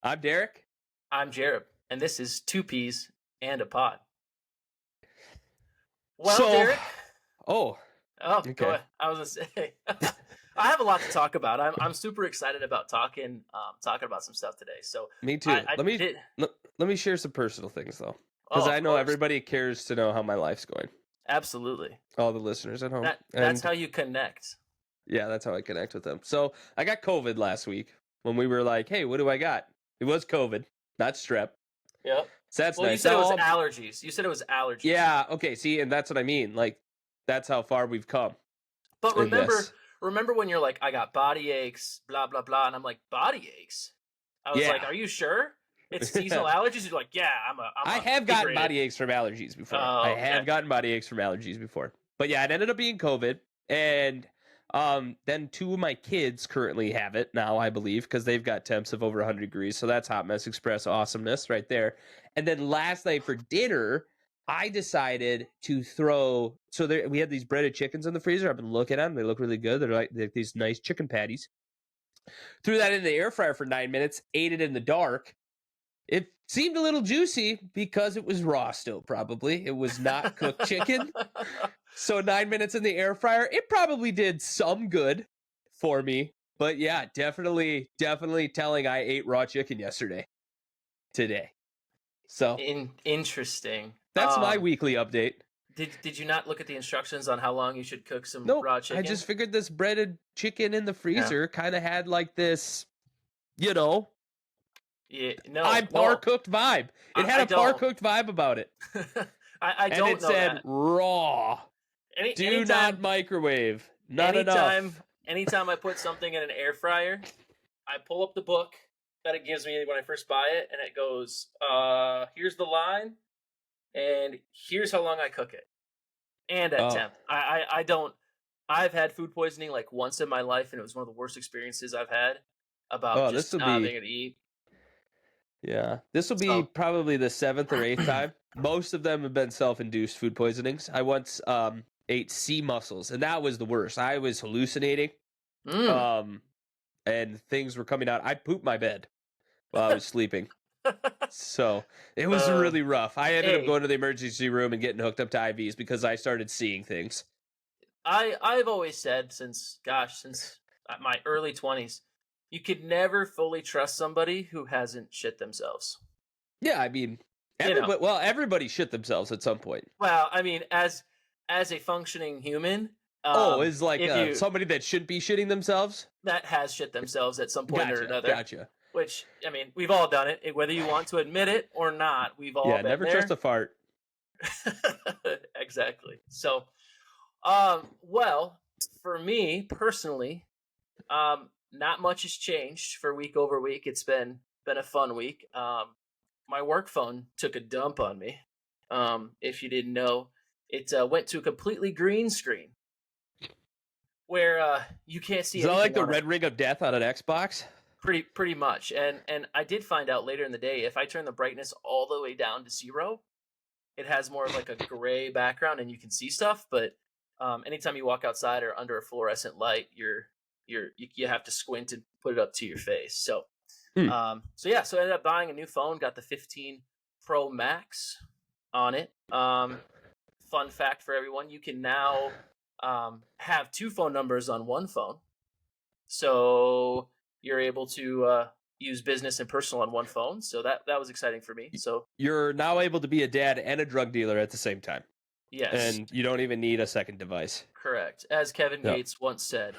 I'm Derek. I'm Jared, and this is Two Peas and a Pod. Well, So, Derek. oh, Go okay. ahead. I was gonna say, I have a lot to talk about. I'm super excited about talking about some stuff today. So Me I, too. I Let me did. let, let me share some personal things though, because Oh, of I know course, everybody cares to know how my life's going. absolutely. All the listeners at home, That's and how you connect. yeah, that's how I connect with them. So I got COVID last week when we were like, "Hey, what do I got?" It was COVID, not strep. Yep. So that's Well, you nice. said it Now, was all allergies. You said it was allergies. yeah, okay. See, and that's what I mean. Like, that's how far we've come But in remember, this. remember when you're like, I got body aches, blah blah blah, and I'm like, body aches. I was like, Yeah. are you sure it's seasonal allergies? You're like, yeah, I'm I a have gotten integrated. body aches from allergies before. I Oh, okay. have gotten body aches from allergies before. But yeah, it ended up being COVID. And then two of my kids currently have it now, I believe, because they've got temps of over 100 degrees. So that's Hot Mess Express awesomeness right there. And then last night for dinner, I decided to throw. So we had these breaded chickens in the freezer. I've been looking at them. They look really good. They're like these nice chicken patties. Threw that in the air fryer for 9 minutes, ate it in the dark. It seemed a little juicy because it was raw still, probably. It was not cooked chicken. So 9 minutes in the air fryer, it probably did some good for me. But yeah, definitely telling I ate raw chicken today. So Interesting. that's my weekly update. Did you not look at the instructions on how long you should cook some Nope. raw I chicken? just figured this breaded chicken in the Yeah. freezer kind of had like this, you know, Yeah. I'm No. par No. cooked vibe. It had I a par don't. cooked vibe about it. I And don't it know said that. raw. Do not Anytime microwave. Not anytime enough. anytime I put something in an air fryer, I pull up the book that it gives me when I first buy it, and it goes, here's the line, and here's how long I cook it, and at Oh, temp. I don't. I've had food poisoning like once in my life, and it was one of the worst experiences I've had about oh, just this will not be being able to eat. yeah. This will be So, probably the seventh or eighth time. Most of them have been self-induced food poisonings. I once ate sea mussels, and that was the worst. I was hallucinating, mm. um, and things were coming out. I pooped my bed while I was sleeping, so it was uh, really rough. I ended up hey, going to the emergency room and getting hooked up to IVs because I started seeing things. I've always said since my early 20s, you could never fully trust somebody who hasn't shit themselves. Yeah, I mean, You know, everybody shit themselves at some point. well, I mean, as a functioning human, Oh, is like if you somebody that should be shitting themselves? that has shit themselves at some point or Gotcha, another, gotcha. which I mean, we've all done it, whether you want to admit it or not. We've all Yeah, been never trust there. a fart. Exactly. So, well, for me personally, not much has changed for week over week. It's been a fun week. My work phone took a dump on me. If you didn't know, it went to a completely green screen where you can't see Is that like anything the on it. red ring of death on an Xbox? Pretty much. And I did find out later in the day, if I turn the brightness all the way down to 0, it has more of like a gray background and you can see stuff. But anytime you walk outside or under a fluorescent light, you have to squint and put it up to your face. So Hmm. so I ended up buying a new phone. Got the 15 Pro Max on it. Fun fact for everyone: you can now have 2 phone numbers on one phone. So you're able to use business and personal on one phone. So that was exciting for me. So You're now able to be a dad and a drug dealer at the same time. yes, And you don't even need a second device. correct. As Kevin No. Gates once said,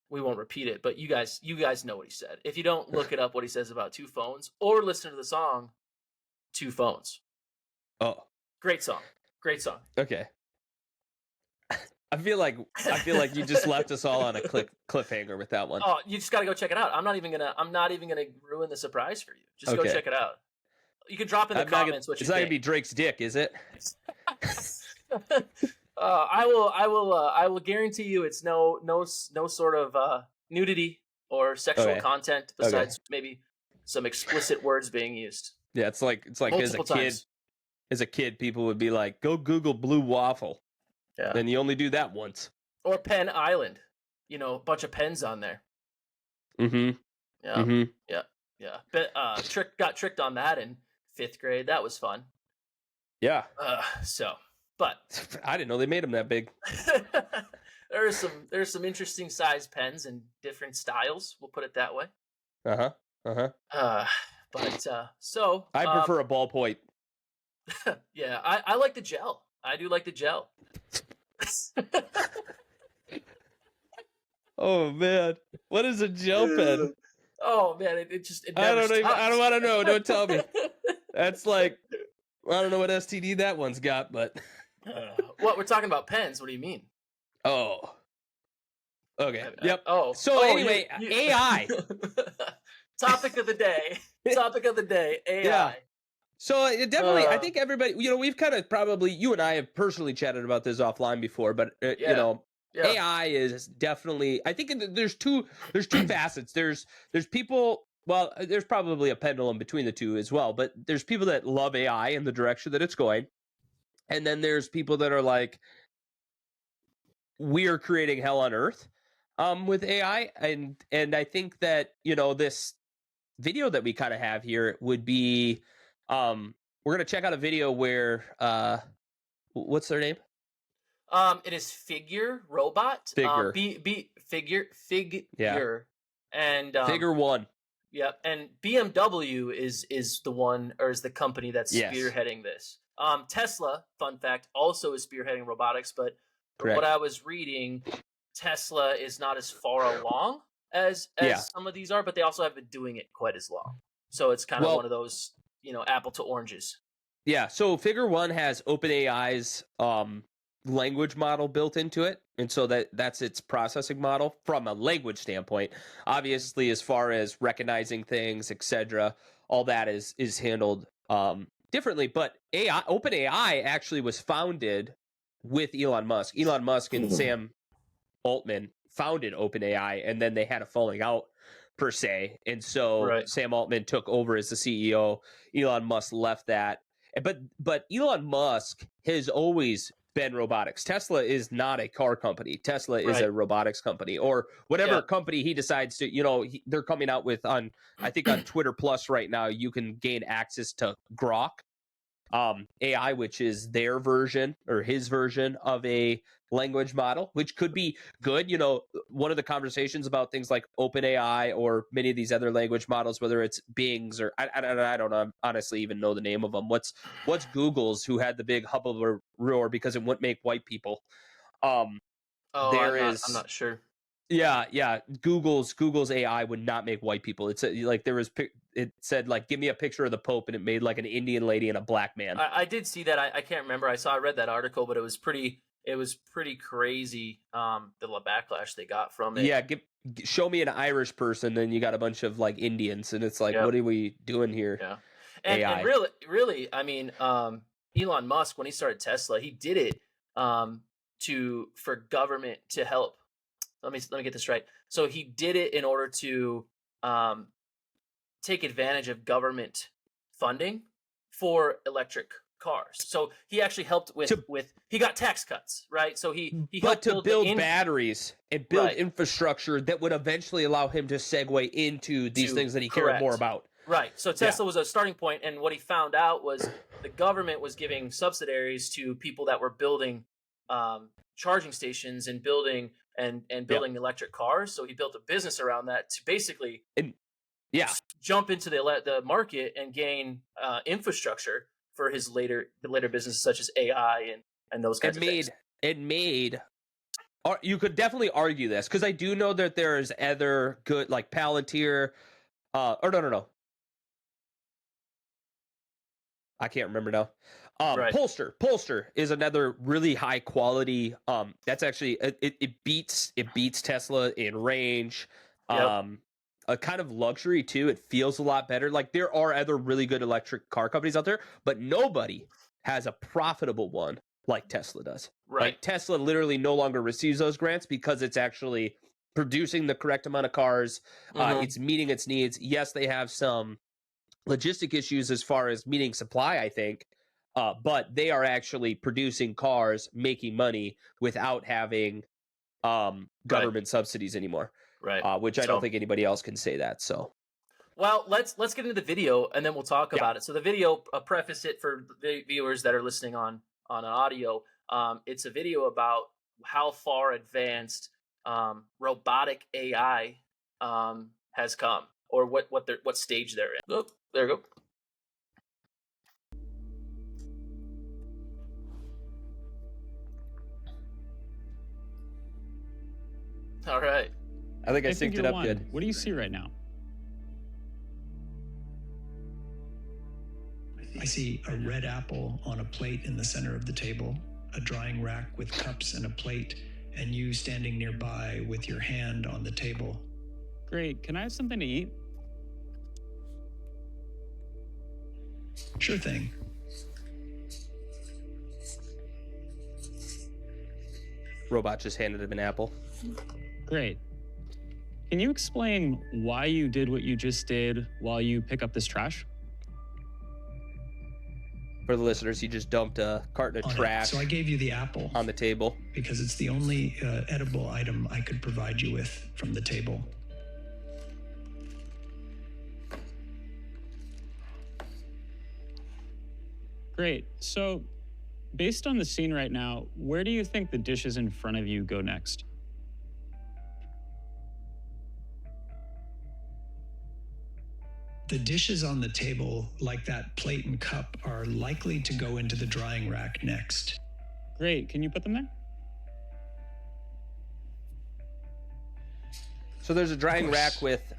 we won't repeat it, but you guys know what he said. If you don't look it up, what he says about 2 phones, or listen to the song 2 Phones. Oh, Great song. Great song. okay. I feel like you just left us all on a cliffhanger with that one. Oh, you just gotta go check it out. I'm not even gonna ruin the surprise for you. Just go Okay. check it out. You can drop in the comments what you it's not gonna be think. Drake's dick, is it? I will guarantee you it's no sort of nudity or sexual Okay. content Okay. besides maybe some explicit words being used Yeah, it's like multiple times. as a kid, people would be like, "Go Google blue waffle," Yeah. and you only do that once. Or Pen Island. A bunch of pens on there. Mm-hmm. Yeah. Mm-hmm. Yeah. Yeah. But got tricked on that in 5th grade. That was fun. Yeah. So, but I didn't know they made them that big. there's some interesting size pens and different styles. We'll put it that way. Uh-huh. Uh-huh. But so I prefer a ballpoint. yeah, I like the gel. I do like the gel. Oh man. What is a gel pen? Oh man, it just it I never don't even, stops. I don't want to know. Don't tell me. That's like, I don't know what STD that one's got, but What, we're talking about pens? What do you mean? oh. Okay. Yep. Oh. So anyway, AI. Topic of the day. Topic of the day. AI. Yeah. So it definitely, I think everybody, we've kind of probably, you and I have personally chatted about this offline before, but Yeah. AI is definitely, I think there's two facets. There's people, well, there's probably a pendulum between the two as well, but there's people that love AI in the direction that it's going. And then there's people that are like, we're creating hell on earth with AI. And I think that, this video that we kind of have here would be, we're going to check out a video where, what's their name? It is Figure Robot. Figure. Figure. Yeah. And Figure One. Yep. And BMW is the one, or is the company that's spearheading this. Tesla, fun fact, also is spearheading robotics, but from what I was reading, Tesla is not as far along as some of these are, but they also haven't been doing it quite as long. So it's kind of one of those, apple to oranges. Yeah. So Figure One has OpenAI's language model built into it, and so that's its processing model from a language standpoint. Obviously, as far as recognizing things, etc., all that is handled differently. But OpenAI actually was founded with Elon Musk. Elon Musk and Sam Altman founded OpenAI, and then they had a falling out per se. And so Sam Altman took over as the CEO. Elon Musk left that. But Elon Musk has always been robotics. Tesla is not a car company. Tesla is a robotics company, or whatever company he decides to, they're coming out with I think on Twitter Plus right now, you can gain access to Grok AI, which is their version or his version of a language model, which could be good. One of the conversations about things like OpenAI or many of these other language models, whether it's Bing's or I don't know, honestly even know the name of them. What's Google's, who had the big hubbub roar because it wouldn't make white people. I'm not sure. Yeah. Google's AI would not make white people. It's like it said like, give me a picture of the Pope, and it made like an Indian lady and a black man. I did see that. I can't remember. I read that article, but it was pretty crazy. The backlash they got from it. Yeah, show me an Irish person, then you got a bunch of like Indians, and it's like, what are we doing here? Yeah, and really, I mean, Elon Musk, when he started Tesla, he did it for government to help. Let me get this right. So he did it in order to take advantage of government funding for electric cars. So he actually helped with he got tax cuts, right? So he helped to build batteries and build infrastructure that would eventually allow him to segue into these things that he cared more about. Right. So Tesla was a starting point, and what he found out was the government was giving subsidies to people that were building charging stations and building electric cars. So he built a business around that to basically jump into the market and gain infrastructure for his later businesses, such as AI and those kinds of things. You could definitely argue this, because I do know that there's other good, like Palantir, no. I can't remember now. Polster is another really high quality. That's actually it beats Tesla in range. A kind of luxury too. It feels a lot better. Like, there are other really good electric car companies out there, but nobody has a profitable one like Tesla does. Right. Like, Tesla literally no longer receives those grants because it's actually producing the correct amount of cars. It's meeting its needs. Yes, they have some logistic issues as far as meeting supply, I think, but they are actually producing cars, making money without having government subsidies anymore. Right. Which I don't think anybody else can say that. So Well, let's get into the video and then we'll talk Yeah. about it. So the video, preface it for the viewers that are listening on an audio. It's a video about how far advanced robotic AI has come, or what stage they're in. Oh, there you go. All right. I think I Hey, synced it figure up one, good. what do you see right now? I see a red apple on a plate in the center of the table, a drying rack with cups and a plate, and you standing nearby with your hand on the table. Great. Can I have something to eat? Sure thing. Robot just handed him an apple. Great. Can you explain why you did what you just did while you pick up this trash? For the listeners, he just dumped a carton of On it. trash So I gave you the apple on the table. because it's the only edible item I could provide you with from the table. Great. So, based on the scene right now, where do you think the dishes in front of you go next? The dishes on the table, like that plate and cup, are likely to go into the drying rack next. Great. Can you put them there? So there's a drying course. rack with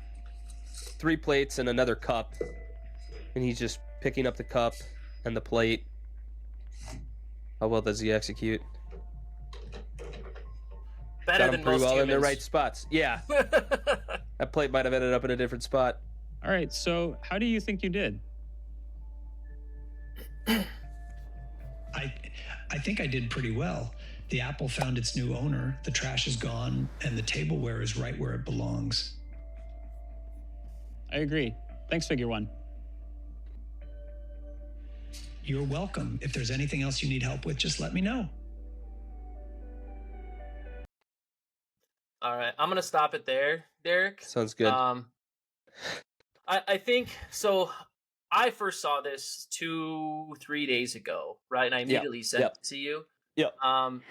3 plates and another cup. And he's just picking up the cup and the plate. How well does he execute? Better Got him than pretty most well in the humans. right spots. Yeah, that plate might have ended up in a different spot. All right. So, how do you think you did? I think I did pretty well. The apple found its new owner, the trash is gone, and the tableware is right where it belongs. I agree. Thanks, figure one. You're welcome. If there's anything else you need help with, just let me know. All right, I'm gonna stop it there, Derek. Sounds good. I think so. I first saw this 2-3 days ago, right? And I immediately sent it to you. Yep. I'm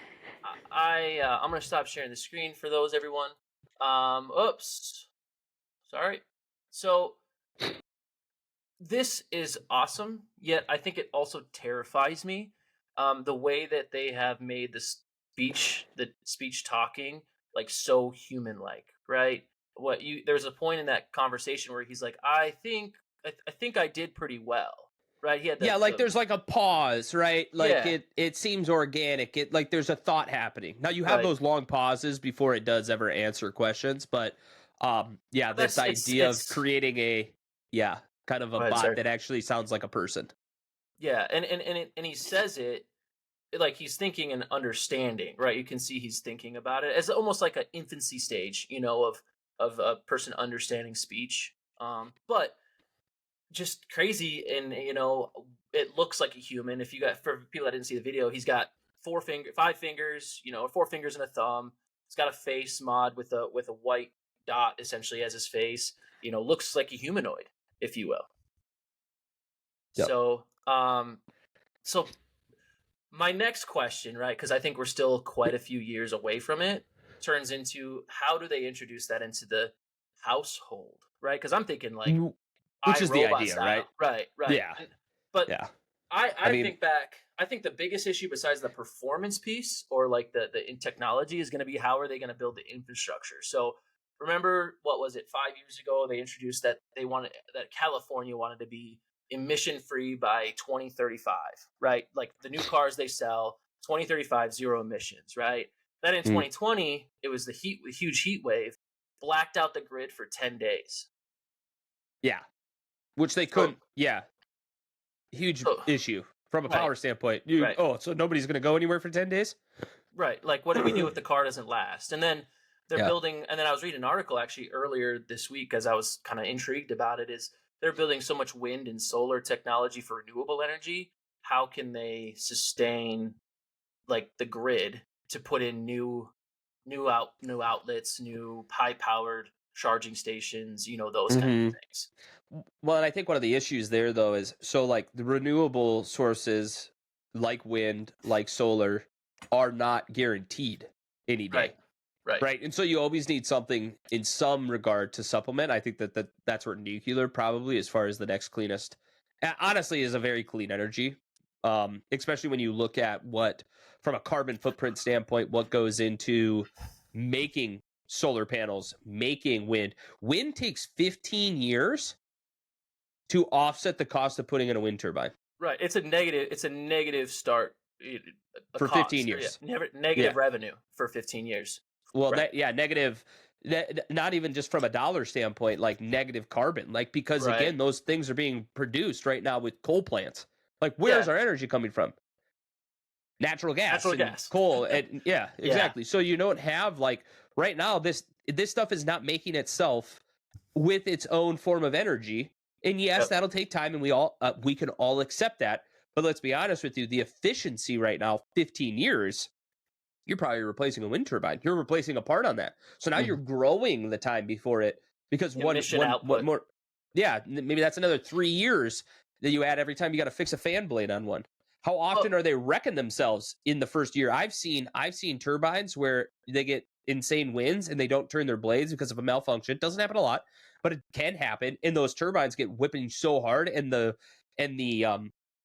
gonna stop sharing the screen for those everyone. Oops, sorry. So this is awesome, yet I think it also terrifies me. The way that they have made the speech talking like so human like, right? There's a point in that conversation where he's like, I think I did pretty well, right? He had There's like a pause, right? Like Yeah. it seems organic. It like there's a thought happening. Now you have Right. those long pauses before it does ever answer questions, but this idea of creating a kind of a Go ahead, bot sorry. that actually sounds like a person. Yeah, and he says it like he's thinking and understanding, right? You can see he's thinking about it as almost like an infancy stage, of a person understanding speech. But just crazy, and it looks like a human. If you got for people that didn't see the video, he's got 5 fingers, 4 fingers and a thumb. He's got a face mod with a white dot essentially as his face. Looks like a humanoid, if you will. Yep. So my next question, right, because I think we're still quite a few years away from it, turns into how do they introduce that into the household, right? Because I'm thinking like Which is the iRobot idea, style. right? Right. Yeah. But Yeah. I mean- think back. I think the biggest issue besides the performance piece or like the in technology is going to be how are they going to build the infrastructure. So remember, what was it, 5 years ago? They introduced that that California wanted to be emission free by 2035, right? Like the new cars they sell, 2035 zero emissions, right? Then in 2020, it was the huge heat wave, blacked out the grid for 10 days. Yeah. Which they couldn't. Huge issue from a power standpoint. So nobody's going to go anywhere for 10 days? Right. Like, what do we do if the car doesn't last? And then they're building, and then I was reading an article actually earlier this week as I was kind of intrigued about it, is they're building so much wind and solar technology for renewable energy. How can they sustain like the grid to put in new outlets, new high powered charging stations, those kinds of Hmm. things. Well, and I think one of the issues there though is so like the renewable sources like wind, like solar are not guaranteed any Right. day. Right. Right. And so you always need something in some regard to supplement. I think that's where nuclear probably, as far as the next cleanest, honestly, is a very clean energy. Especially when you look at what, from a carbon footprint standpoint, what goes into making solar panels, making wind. Wind takes 15 years to offset the cost of putting in a wind turbine Right. It's a negative start, a for 15 cost. Or, yeah, years. never Yeah. negative revenue for 15 years. Well, Right. negative, not even just from a dollar standpoint, like negative carbon, like because Right. again, those things are being produced right now with coal plants. Like, where's Yeah. our energy coming from? Natural gas Natural and gas. coal, and yeah, Yeah. exactly. So you don't have like right now this stuff is not making itself with its own form of energy, and yes, Yep. that'll take time, and we can all accept that. But let's be honest with you, the efficiency right now, 15 years you're probably replacing a wind turbine. You're replacing a part on that. So now you're growing the time before it because Emission one output. more. Yeah, maybe that's another 3 years that you add every time you got to fix a fan blade on one. How often are they wrecking themselves in the first year? I've seen turbines where they get insane winds and they don't turn their blades because of a malfunction. It doesn't happen a lot, but it can happen. And those turbines get whipping so hard, and the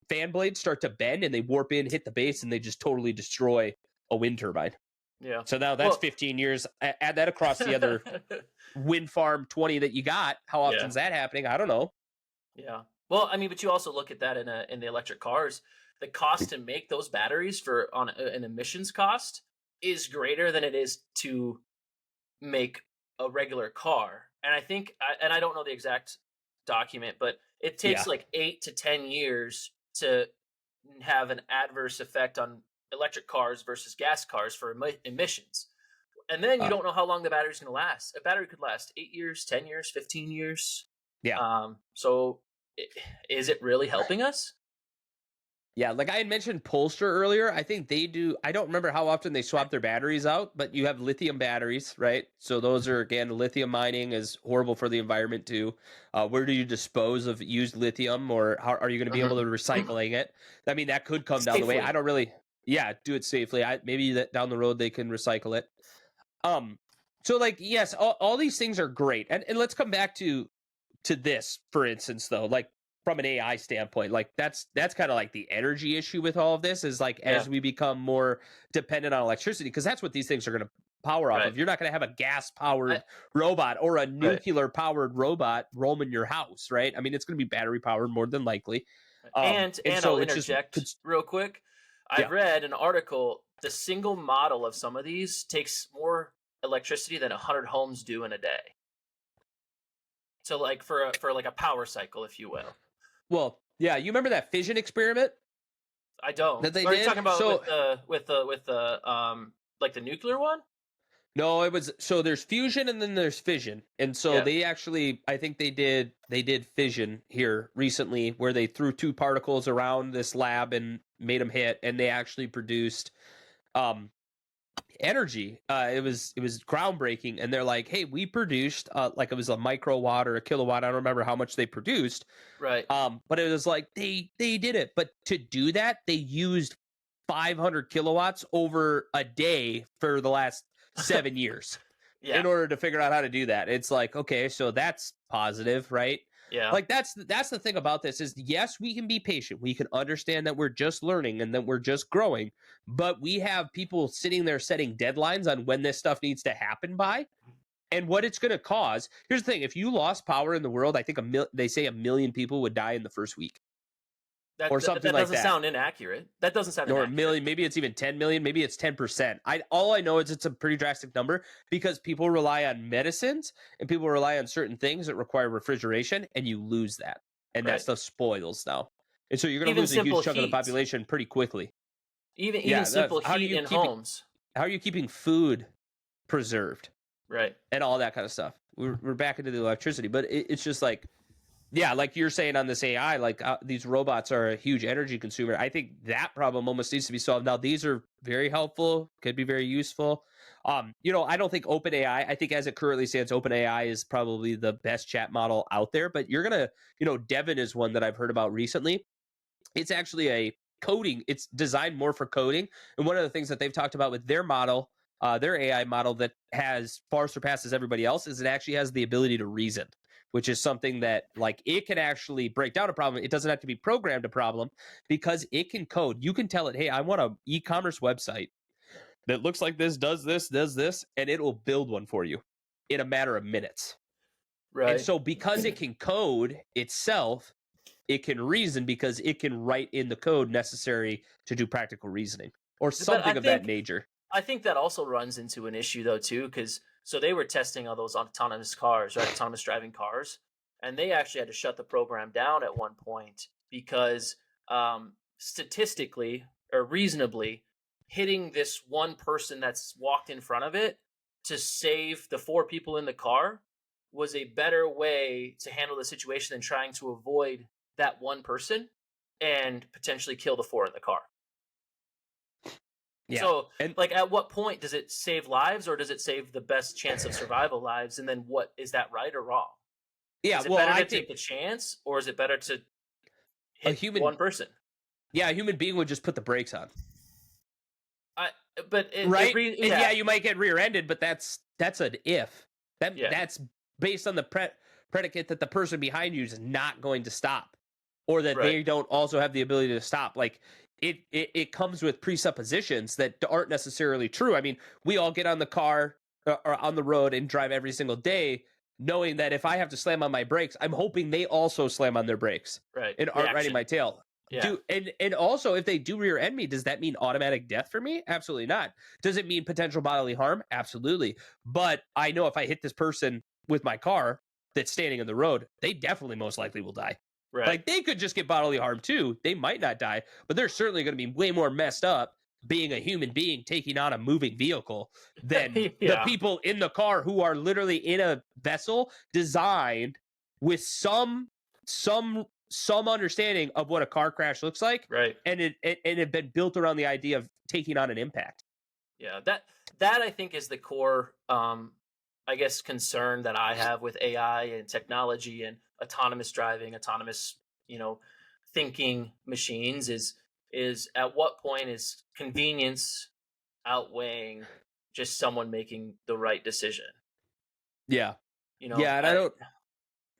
fan blades start to bend and they warp in, hit the base, and they just totally destroy a wind turbine. Yeah. So now that's 15 years. Add that across the other wind farm 20 that you got. How often Yeah. is that happening? I don't know. Yeah. Well, I mean, but you also look at that in the electric cars. The cost to make those batteries for on an emissions cost is greater than it is to make a regular car. And I think, and I don't know the exact document, but it takes Yeah. like 8 to 10 years to have an adverse effect on electric cars versus gas cars for emissions. And then you don't know how long the battery's going to last. A battery could last 8 years, 10 years, 15 years. Yeah. So is it really helping us? Yeah, like I had mentioned Polestar earlier. I think they do. I don't remember how often they swap their batteries out, but you have lithium batteries, right? So those are, again, lithium mining is horrible for the environment too. Where do you dispose of used lithium, or how are you going to be able to recycling it? I mean, that could come down the way. Safely. I don't really, do it safely. Maybe that down the road they can recycle it. So like, yes, all these things are great. And let's come back to this, for instance, though, like from an AI standpoint, like that's kind of like the energy issue with all of this is like, as we become more dependent on electricity, because that's what these things are going to power off of. You're not going to have a gas powered robot or a nuclear powered robot roaming your house, right? I mean, it's going to be battery powered more than likely. And so I'll it's just interject real quick. I've read an article. The single model of some of these takes more electricity than 100 homes do in a day. So, like for like a power cycle, if you will. Well, yeah, you remember that fission experiment? I don't. That they Are did? you talking about So- with the like the nuclear one? No, it was, so there's fusion and then there's fission. And so they actually, I think they did fission here recently, where they threw two particles around this lab and made them hit, and they actually produced energy. It was groundbreaking, and they're like, hey, we produced like it was a microwatt or a kilowatt. I don't remember how much they produced. Right. But it was like they did it. But to do that, they used 500 kilowatts over a day for the last 7 years in order to figure out how to do that. It's like, okay, so that's positive, right? Yeah. Like that's the thing about this is, yes, we can be patient. We can understand that we're just learning and that we're just growing, but we have people sitting there setting deadlines on when this stuff needs to happen by and what it's going to cause. Here's the thing. If you lost power in the world, I think they say 1 million people would die in the first week. Or something like that. That doesn't sound inaccurate. That doesn't sound inaccurate. Or 1 million, maybe it's even 10 million, maybe it's 10%. All I know is it's a pretty drastic number because people rely on medicines and people rely on certain things that require refrigeration, and you lose that. And that stuff spoils now. And so you're going to lose a huge chunk of the population pretty quickly. Even simple heat in homes. How are you keeping food preserved? Right. And all that kind of stuff. We're back into the electricity, but it's just like, yeah, like you're saying on this AI, like these robots are a huge energy consumer. I think that problem almost needs to be solved. Now, these are very helpful, could be very useful. I don't think OpenAI, I think as it currently stands, OpenAI is probably the best chat model out there, but you're going to, Devin is one that I've heard about recently. It's actually it's designed more for coding. And one of the things that they've talked about with their model, their AI model that has far surpasses everybody else, is it actually has the ability to reason, which is something that like it can actually break down a problem. It doesn't have to be programmed a problem because it can code. You can tell it, hey, I want an e-commerce website that looks like this, does this, and it will build one for you in a matter of minutes. And Right. so because it can code itself, it can reason because it can write in the code necessary to do practical reasoning or But something of that nature. I think that also runs into an issue though too, because so they were testing all those autonomous cars, right? Autonomous driving cars, and they actually had to shut the program down at one point because statistically or reasonably, hitting this one person that's walked in front of it to save the 4 people in the car was a better way to handle the situation than trying to avoid that one person and potentially kill the 4 in the car. Yeah. So, And like, at what point does it save lives, or does it save the best chance of survival lives? And then, what is that right or wrong? yeah, Is it well, better I to think take the chance, or is it better to a hit human, one person? a human being would just put the brakes on, I, but right? And yeah, you might get rear-ended, but that's an if. yeah, That's based on the predicate that the person behind you is not going to stop, or that right, they don't also have the ability to stop. Like it comes with presuppositions that aren't necessarily true. I mean, we all get on the car or on the road and drive every single day, knowing that if I have to slam on my brakes, I'm hoping they also slam on their brakes right. and aren't riding Reaction, my tail. yeah, And also if they do rear end me, does that mean automatic death for me? Absolutely not. Does it mean potential bodily harm? Absolutely. But I know if I hit this person with my car that's standing in the road, they definitely most likely will die. right, Like they could just get bodily harm too. They might not die, but they're certainly going to be way more messed up being a human being taking on a moving vehicle than the yeah, people in the car who are literally in a vessel designed with some understanding of what a car crash looks like, right, and it had been built around the idea of taking on an impact. yeah. That I think is the core, I guess, concern that I have with AI and technology and autonomous driving, autonomous, you know, thinking machines is at what point is convenience outweighing just someone making the right decision? Yeah, You know, yeah, and I don't.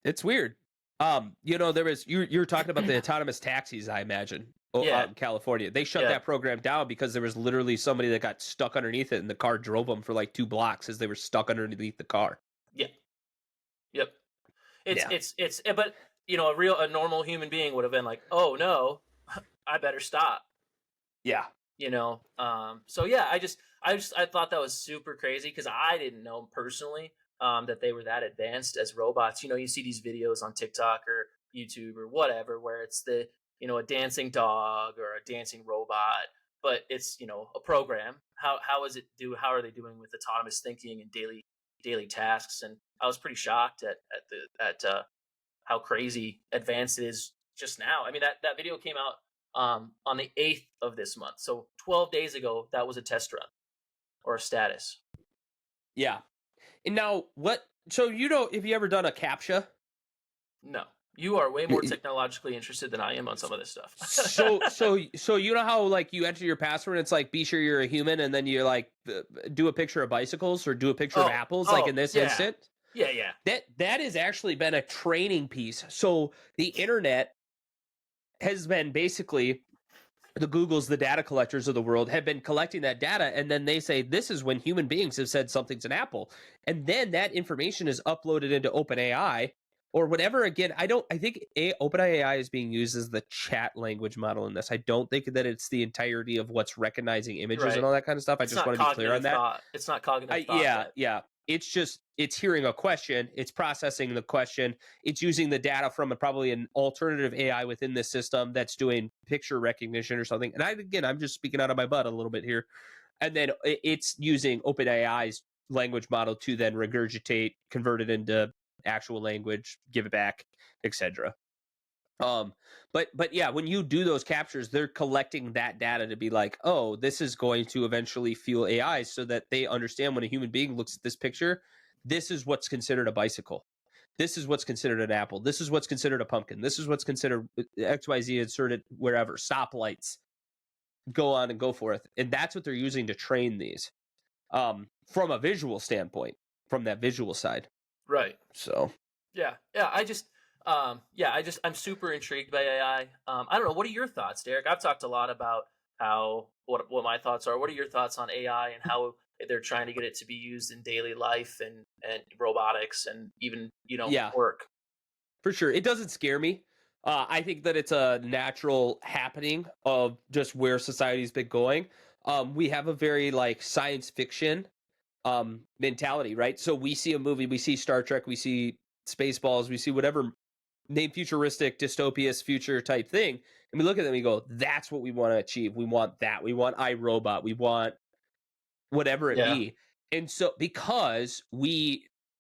It's weird. There was you're talking about the autonomous taxis, I imagine, yeah, out in California. They shut yeah, that program down because there was literally somebody that got stuck underneath it, and the car drove them for like 2 blocks as they were stuck underneath the car. yeah, yep. Yeah, But a normal human being would have been like, oh no, I better stop. yeah, So yeah, I thought that was super crazy because I didn't know personally that they were that advanced as robots. You see these videos on TikTok or YouTube or whatever where it's a dancing dog or a dancing robot, but it's a program. How are they doing with autonomous thinking and daily tasks? And I was pretty shocked at how crazy advanced it is just now. I mean, that video came out on the 8th of this month. So 12 days ago, that was a test run or a status. yeah. And now what? So if you ever done a CAPTCHA? No, you are way more technologically interested than I am on some of this stuff. so you know how like you enter your password, and it's like be sure you're a human, and then you like do a picture of bicycles or do a picture of apples, like in this instant. Yeah. That has actually been a training piece. So the internet has been basically the Googles, the data collectors of the world have been collecting that data. And then they say, this is when human beings have said something's an apple. And then that information is uploaded into OpenAI or whatever. Again, I think OpenAI is being used as the chat language model in this. I don't think that it's the entirety of what's recognizing images and all that kind of stuff. I just want to be clear on that. Thought. It's not cognitive thought. Yeah. It's hearing a question, it's processing the question, it's using the data from probably an alternative AI within this system that's doing picture recognition or something. And I'm just speaking out of my butt a little bit here. And then it's using OpenAI's language model to then regurgitate, convert it into actual language, give it back, etc. But yeah, when you do those captures, they're collecting that data to be like, oh, this is going to eventually fuel AI so that they understand when a human being looks at this picture, this is what's considered a bicycle. This is what's considered an apple. This is what's considered a pumpkin. This is what's considered XYZ inserted wherever. Stoplights, go on and go forth. And that's what they're using to train these from a visual standpoint, from that visual side. Right. So Yeah. I'm super intrigued by AI. I don't know. What are your thoughts, Derek? I've talked a lot about what my thoughts are. What are your thoughts on AI and how they're trying to get it to be used in daily life and robotics and even yeah, work? for sure. It doesn't scare me. I think that it's a natural happening of just where society's been going. We have a very like science fiction mentality, right? So we see a movie, we see Star Trek, we see Spaceballs, we see whatever name futuristic, dystopias, future type thing, and we look at them and we go, that's what we want to achieve. We want that. We want iRobot. We want whatever it Yeah. be. And so because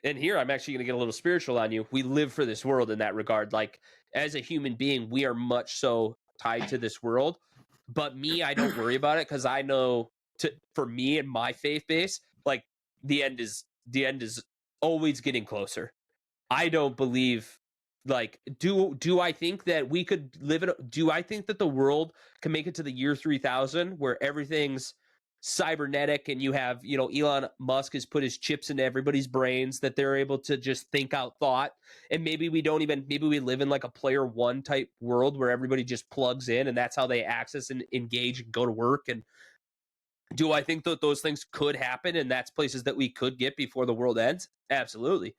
and here I'm actually going to get a little spiritual on you, we live for this world in that regard. Like as a human being, we are much so tied to this world. But me, I don't worry about it because I know for me and my faith base, like the end is always getting closer. I don't believe like do I think that we could live in do I think that the world can make it to the year 3000 where everything's cybernetic and you have, Elon Musk has put his chips into everybody's brains that they're able to just think out thought, and maybe we live in like a player one type world where everybody just plugs in and that's how they access and engage and go to work. And do I think that those things could happen and that's places that we could get before the world ends? Absolutely.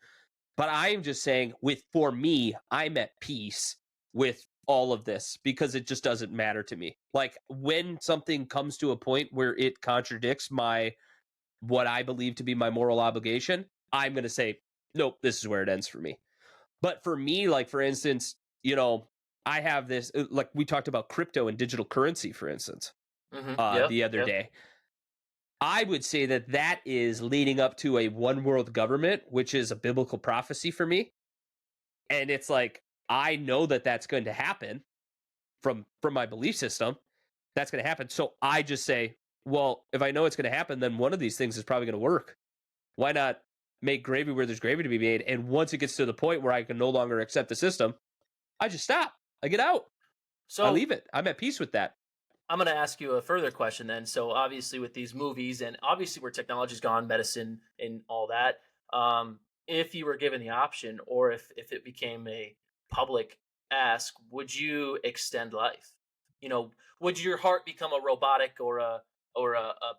But I am just saying, for me, I'm at peace with all of this because it just doesn't matter to me. Like when something comes to a point where it contradicts what I believe to be my moral obligation, I'm going to say, nope, this is where it ends for me. But for me, like for instance, I have this, like we talked about crypto and digital currency, for instance, the other day. I would say that is leading up to a one world government, which is a biblical prophecy for me. And it's like, I know that that's going to happen from my belief system. That's going to happen. So I just say, well, if I know it's going to happen, then one of these things is probably going to work. Why not make gravy where there's gravy to be made? And once it gets to the point where I can no longer accept the system, I just stop. I get out. So I leave it. I'm at peace with that. I'm going to ask you a further question then. So obviously with these movies and obviously where technology's gone, medicine and all that, if you were given the option or if it became a public ask, would you extend life? Would your heart become a robotic or a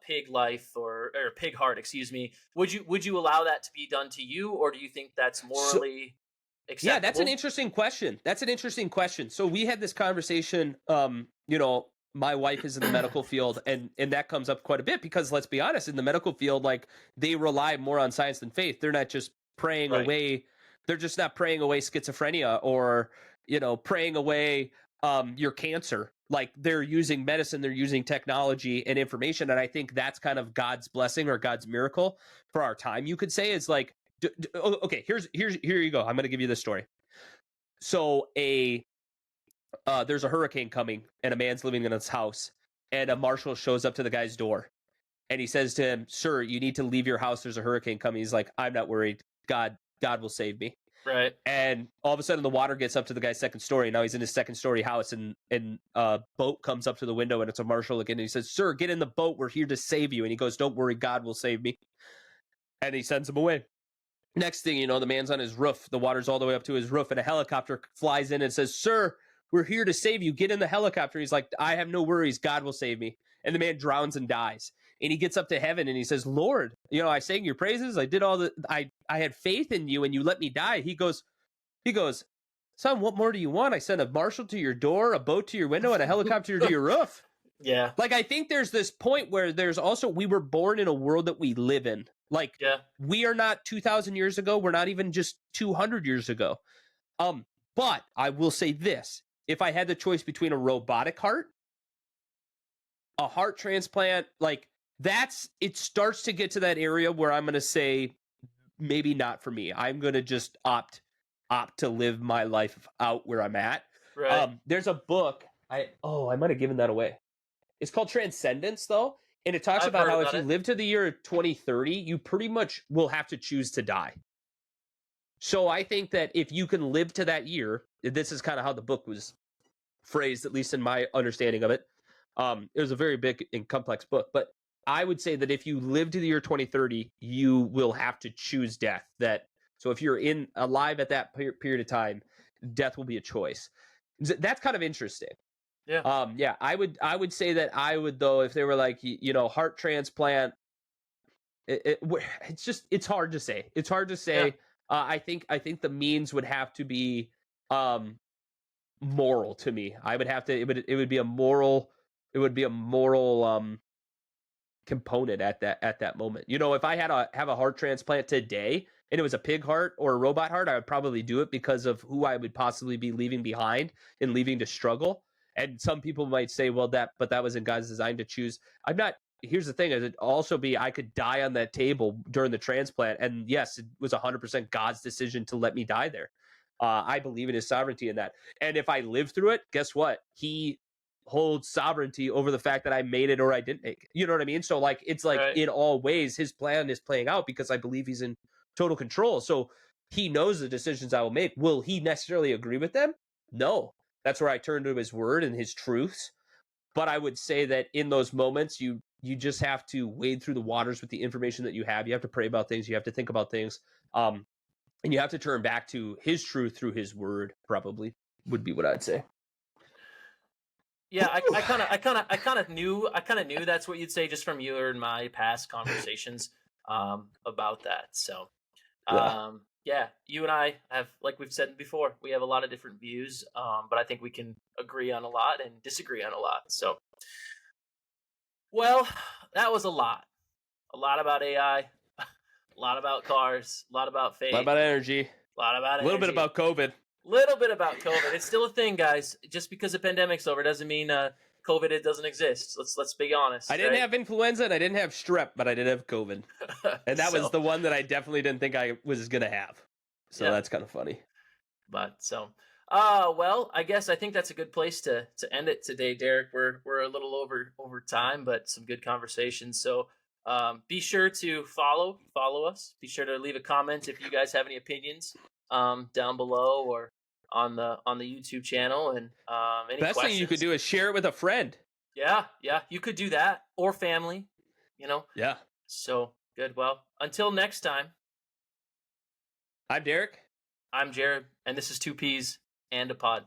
pig life or a pig heart, excuse me? Would you allow that to be done to you, or do you think that's morally acceptable? Yeah, that's an interesting question. So we had this conversation, my wife is in the medical field and that comes up quite a bit because let's be honest, in the medical field, like they rely more on science than faith. They're not just praying away. They're just not praying away schizophrenia or, praying away your cancer. Like they're using medicine, they're using technology and information. And I think that's kind of God's blessing or God's miracle for our time. You could say is like, okay, here you go. I'm going to give you this story. So there's a hurricane coming and a man's living in his house and a marshal shows up to the guy's door and he says to him, sir, you need to leave your house. There's a hurricane coming. He's like, I'm not worried. God will save me. Right. And all of a sudden the water gets up to the guy's second story. Now he's in his second story house and a boat comes up to the window and it's a marshal again. And he says, sir, get in the boat. We're here to save you. And he goes, don't worry. God will save me. And he sends him away. Next thing you know, the man's on his roof. The water's all the way up to his roof and a helicopter flies in and says, sir, we're here to save you. Get in the helicopter. He's like, I have no worries. God will save me. And the man drowns and dies. And he gets up to heaven and he says, Lord, I sang your praises. I did I had faith in you and you let me die. He goes, son, what more do you want? I sent a marshal to your door, a boat to your window, and a helicopter to your roof. Yeah. Like, I think there's this point where there's also, we were born in a world that we live in. Like, we are not 2,000 years ago. We're not even just 200 years ago. But I will say this. If I had the choice between a robotic heart, a heart transplant, like it starts to get to that area where I'm going to say, maybe not for me. I'm going to just opt to live my life out where I'm at. Right. There's a book. I might have given that away. It's called Transcendence, though, and it talks I've about heard how if about you it. live to the year 2030, you pretty much will have to choose to die. So I think that if you can live to that year, this is kind of how the book was phrased, at least in my understanding of it. It was a very big and complex book, but I would say that if you live to the year 2030, you will have to choose death. So if you're alive at that period of time, death will be a choice. That's kind of interesting. Yeah. Yeah, I would say that I would, though, if they were like, heart transplant. It's hard to say. It's hard to say. Yeah. I think the means would have to be moral to me. I would have to. It would be a moral. It would be a moral component at that moment. If I had have a heart transplant today and it was a pig heart or a robot heart, I would probably do it because of who I would possibly be leaving behind and leaving to struggle. And some people might say, well, that wasn't God's design to choose. I'm not. Here's the thing: it'd also be I could die on that table during the transplant, and yes, it was 100% God's decision to let me die there. I believe in His sovereignty in that. And if I live through it, guess what? He holds sovereignty over the fact that I made it or I didn't make it. You know what I mean? So it's like Right. in all ways, His plan is playing out because I believe He's in total control. So He knows the decisions I will make. Will He necessarily agree with them? No. That's where I turn to His word and His truths. But I would say that in those moments, you just have to wade through the waters with the information that you have. You have to pray about things. You have to think about things. And you have to turn back to His truth through His word, probably would be what I'd say. Yeah, I kind of knew that's what you'd say just from your and my past conversations about that. So yeah, you and I have, like we've said before, we have a lot of different views, but I think we can agree on a lot and disagree on a lot. So, well, that was a lot about AI, a lot about cars, a lot about A lot faith, about energy. a lot about A little bit energy. about COVID. Little bit about COVID. It's still a thing, guys. Just because the pandemic's over doesn't mean COVID it doesn't exist. Let's be honest. I didn't right? have influenza and I didn't have strep, but I did have COVID. And that was the one that I definitely didn't think I was going to have. So Yeah. that's kind of funny. But well, I think that's a good place to end it today, Derek. We're a little over time, but some good conversations. So be sure to follow us. Be sure to leave a comment if you guys have any opinions down below or on the YouTube channel, and any Best questions. thing you could do is share it with a friend. Yeah, you could do that, or family, Yeah. So good. Well, until next time, I'm Derek. I'm Jared, and this is Two Peas and a Pod.